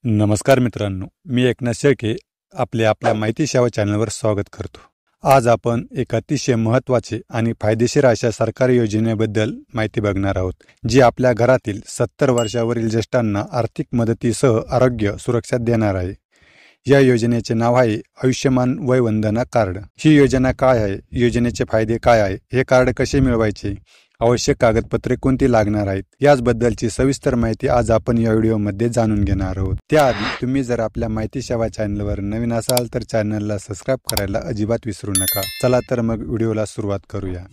नमस्कार मित्रांनो, मी एकनाथ शेळके आपल्या माहिती सेवा चॅनलवर स्वागत करतो। आज आपण एक अतिशय महत्त्वाचे आणि फायदेशीर अशा सरकारी योजनेबद्दल माहिती बघणार आहोत, जी आपल्या घरातील 70 वर्षावरील ज्येष्ठांना आर्थिक मदतीसह आरोग्य सुरक्षा देणार आहे। या योजनेचे नाव आहे आयुष्यमान वय वंदना कार्ड। ही योजना काय आहे, योजनेचे फायदे काय आहे, हे कार्ड कसे मिळवायचे, आवश्यक कागदपत्रे कोणती लागणार आहेत, याबद्दलची सविस्तर माहिती आज आपण या व्हिडिओमध्ये जाणून घेणार आहोत। त्याआधी तुम्ही जर आपल्या माहिती सेवा चॅनलवर नवीन असाल तर चॅनलला सबस्क्राइब करायला अजिबात विसरू नका। चला तर मग व्हिडिओला सुरुवात करूया।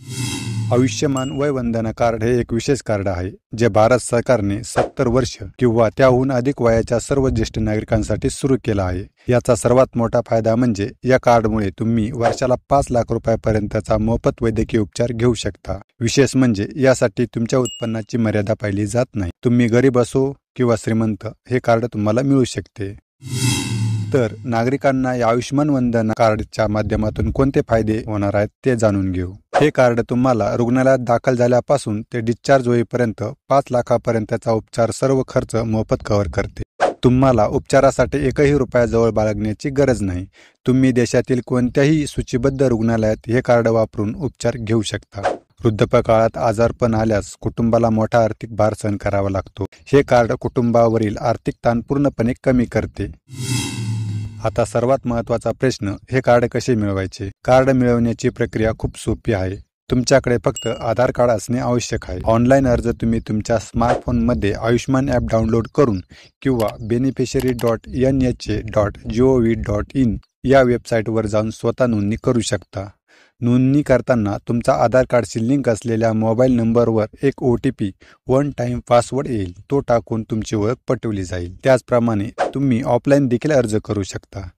आयुष्यमान वय वंदना कार्ड हे एक विशेष कार्ड आहे, जे भारत सरकारने 70 वर्ष किंवा त्याहून अधिक वयाच्या सर्व ज्येष्ठ नागरिकांसाठी सुरू केलं आहे। याचा सर्वात मोठा फायदा म्हणजे या कार्डमुळे तुम्ही वर्षाला 5 लाख रुपयापर्यंतचा मोफत वैद्यकीय उपचार घेऊ शकता। विशेष म्हणजे यासाठी तुमच्या उत्पन्नाची मर्यादा पाहिली जात नाही। तुम्ही गरीब असो किंवा श्रीमंत, हे कार्ड तुम्हाला मिळू शकते। तर नागरिकांना या आयुष्यमान वंदना कार्डच्या माध्यमातून कोणते फायदे होणार आहेत ते जाणून घेऊ। हे कार्ड तुम्हाला रुग्णालयात दाखल झाल्यापासून ते डिस्चार्ज होईपर्यंत 5 लाखापर्यंतचा उपचार सर्व खर्च मोफत कव्हर करते। तुम्हाला उपचारासाठी एकही रुपया जवळ बाळगण्याची गरज नाही। तुम्ही देशातील कोणत्याही सूचीबद्ध रुग्णालयात हे कार्ड वापरून उपचार घेऊ शकता। वृद्धापकाळात आजारपण आल्यास कुटुंबाला मोठा आर्थिक भार सहन करावा लागतो। हे कार्ड कुटुंबावरील आर्थिक ताण पूर्णपणे कमी करते। आता सर्वात महत्त्वाचा प्रश्न, हे कार्ड कसे मिळवायचे? कार्ड मिळवण्याची प्रक्रिया खूप सोपी आहे। तुमच्याकडे फक्त आधार कार्ड असणे आवश्यक आहे। ऑनलाईन अर्ज तुम्ही तुमच्या स्मार्टफोनमध्ये आयुष्मान ॲप डाउनलोड करून किंवा beneficiary.nha.gov.in या वेबसाईटवर जाऊन स्वतः नोंदणी करू शकता। नोंदणी करताना तुमचा आधार कार्डशी लिंक असलेल्या मोबाईल नंबरवर एक OTP वन टाइम पासवर्ड येईल, तो टाकून तुमची ओळख पटवली जाईल। त्याचप्रमाणे तुम्ही ऑफलाईन देखील अर्ज करू शकता।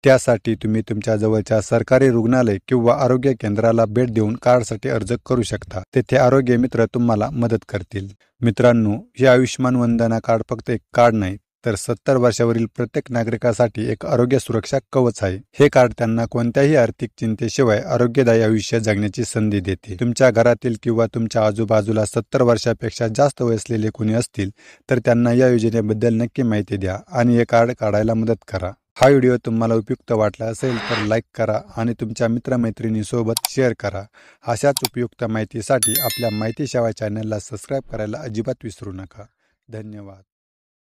त्यासाठी तुम्ही तुमच्या जवळच्या सरकारी रुग्णालय किंवा आरोग्य केंद्राला भेट देऊन कार्डसाठी अर्ज करू शकता। तेथे आरोग्य मित्र तुम्हाला मदत करतील। मित्रांनो, हे आयुष्यमान वंदना कार्ड फक्त एक कार्ड नाही, तर 70 वर्षावरील प्रत्येक नागरिकासाठी एक आरोग्य सुरक्षा कवच आहे। हे कार्ड त्यांना कोणत्याही आर्थिक चिंतेशिवाय आरोग्यदायी आयुष्य जगण्याची संधी देते। तुमच्या घरातील किंवा तुमच्या आजूबाजूला 70 वर्षापेक्षा जास्त वय असलेले कोणी असतील तर त्यांना या योजनेबद्दल नक्की माहिती द्या आणि हे कार्ड काढायला मदत करा। हा व्हिडिओ तुम्हाला उपयुक्त वाटला असेल तर लाईक करा आणि तुमच्या मित्रमैत्रिणींसोबत शेअर करा। अशाच उपयुक्त माहितीसाठी आपल्या माहिती सेवा चॅनलला सबस्क्राइब करायला अजिबात विसरू नका। धन्यवाद।